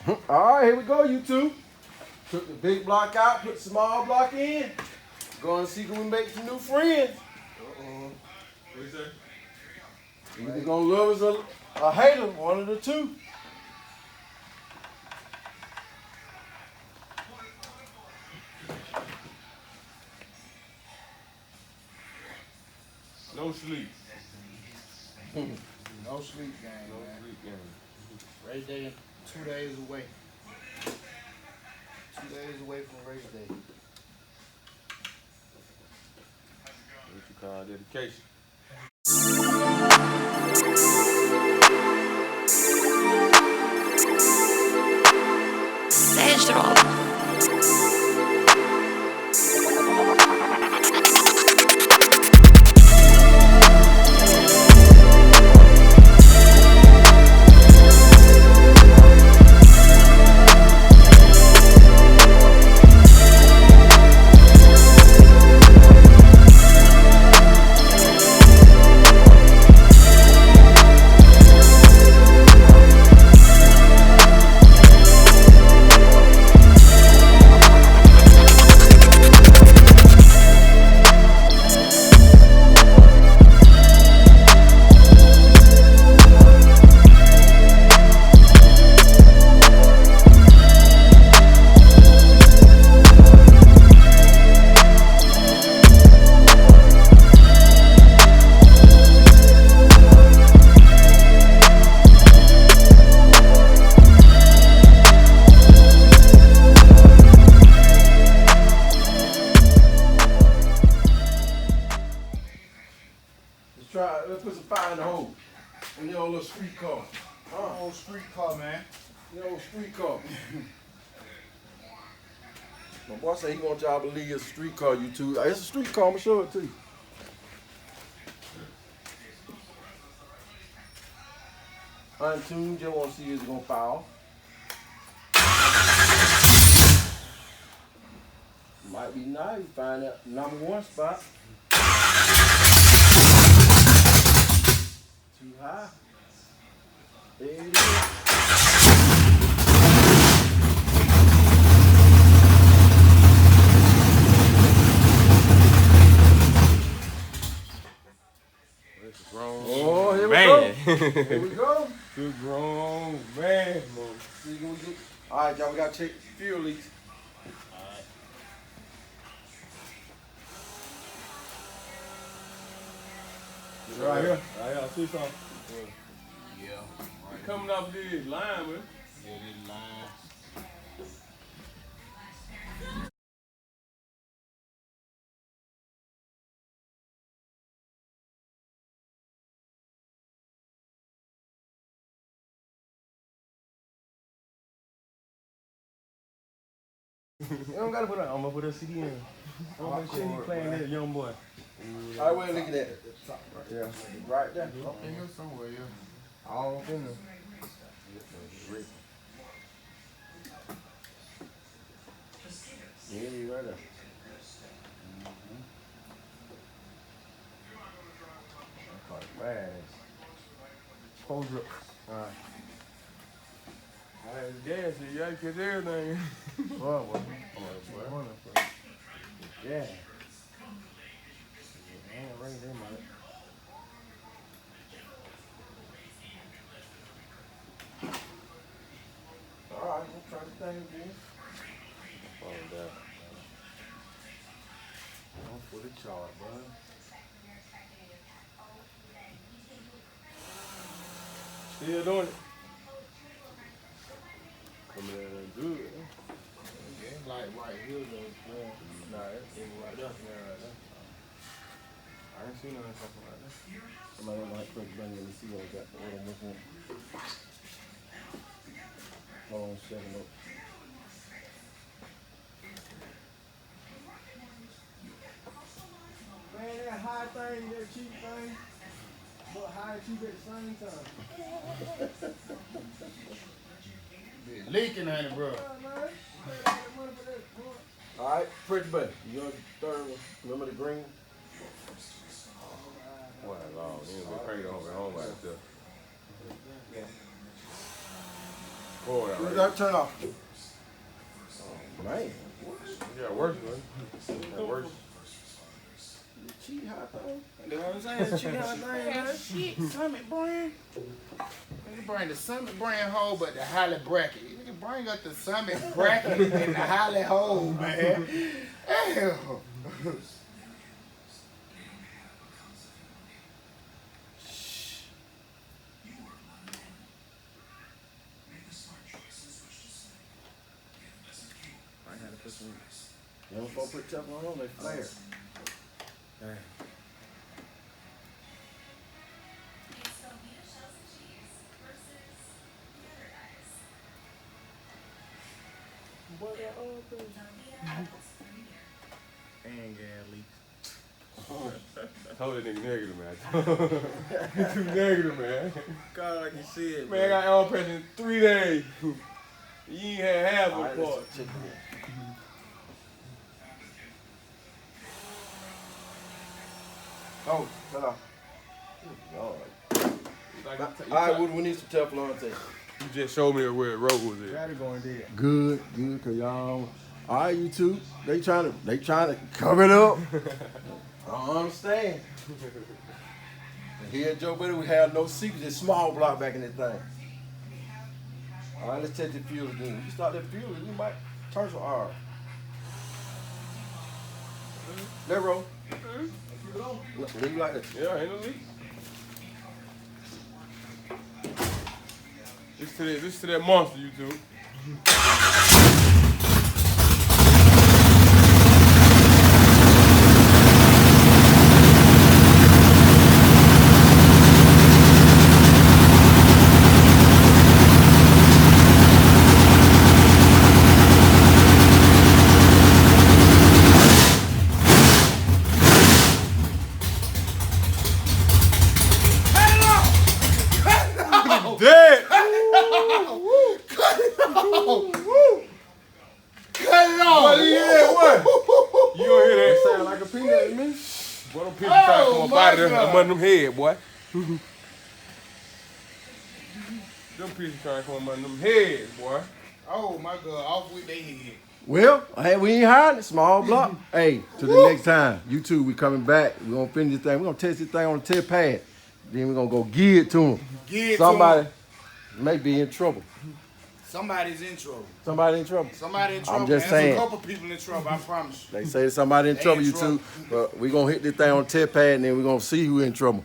All right, here we go, you two. Took the big block out, put the small block in. Go and see if we make some new friends. What you say? Either gonna love us or hate us, one of the two. No sleep. No sleep game, No man. sleep game. Race day 2 days away. 2 days away from race day. What you call dedication? Stage drop. Let's put some fire in the hole. In your little street car. Old street car, man. Your old street car. My boy said he want y'all to believe it's a street car, you two. It's a street car, I'm gonna show it to you. Untuned, just want to see if it's gonna foul. Might be nice, find that #1 spot. Too high. There it is. That's a grown Oh, here we man. go. Here we go. Good grown man, man. See you gonna get. All right, y'all. We gotta check fuel leaks. Right here. Right here. I see something. Yeah. Right. Coming up this line, man. Yeah, this line. You don't gotta put that. I'm gonna put a CD in. I'm gonna shit he playing that young boy. All right, where you looking at? Yeah, right there. Up in here somewhere, yeah. All up in there. Yeah, you right there. Man. Hold up. Alright. Alright, gas, you gotta get everything. Well, Yeah. right there, man. All right, we'll try the thing again. Falling down. I'm for the chart, bud. Still doing it. Coming in there good. Yeah, like right here though. Yeah. Nah, it's right there. Yeah, right there. I ain't seen nothing fucking like that. Somebody might quick bring me to see what I got. What I'm looking at. Hold on a second. Look. Man, that high thing, that cheap thing, but high and cheap at the same time. Been leaking on it, bro. All right, pretty buddy. You on the third one? Remember the green one? Boy, Lord, you ain't been crazy over home like that. Boy, that right Turn off. Oh, man. Yeah, worse, man. That worse. You cheat hot though? That's what I'm saying. Cheat hot thing, man. Shit, Summit brand. Nigga bring the Summit brand hole, but the Holly bracket. Nigga bring up the Summit bracket and the Holly hole, man. Hell. You don't supposed to put Teflon on, they flare. Dang. And gas leaks. Told that nigga negative, man. He too negative, man. God, like you said, Man, I got arm press in 3 days. You ain't had half All of right, the let's part. check it. Oh, cut off. Lord. All right, we need some Teflon tape. You just showed me where the road was at. Got it going there. Good, cause y'all. All right, you two. They trying to cover it up. I don't understand. And here at Joe Buddy, we have no secrets. It's small block back in that thing. All right, let's take the fuel again. You start that fuel, you might turn some R. Let roll. Keep it on. Leave like that. Yeah, ain't no leak. This to that monster, you two. Dead! Cut it off! What? Yeah, what? You don't hear that sound like a peanut to me? Boy, them pieces trying to come up out of them, them head, boy. Them pieces trying to come up them heads, boy. Oh my God, off with their head. Well, hey, we ain't hiding. Small block. Hey, till the next time. You two, we coming back. We're going to finish this thing. We're going to test this thing on the test pad. Then we're going to go give it to them. Somebody may be in trouble. Somebody's in trouble. Somebody in trouble. Somebody in trouble. I'm just There's saying. a couple people in trouble, I promise you. They say somebody in They trouble, in you trouble. two. But we're going to hit this thing on the test pad and then we're going to see who in trouble.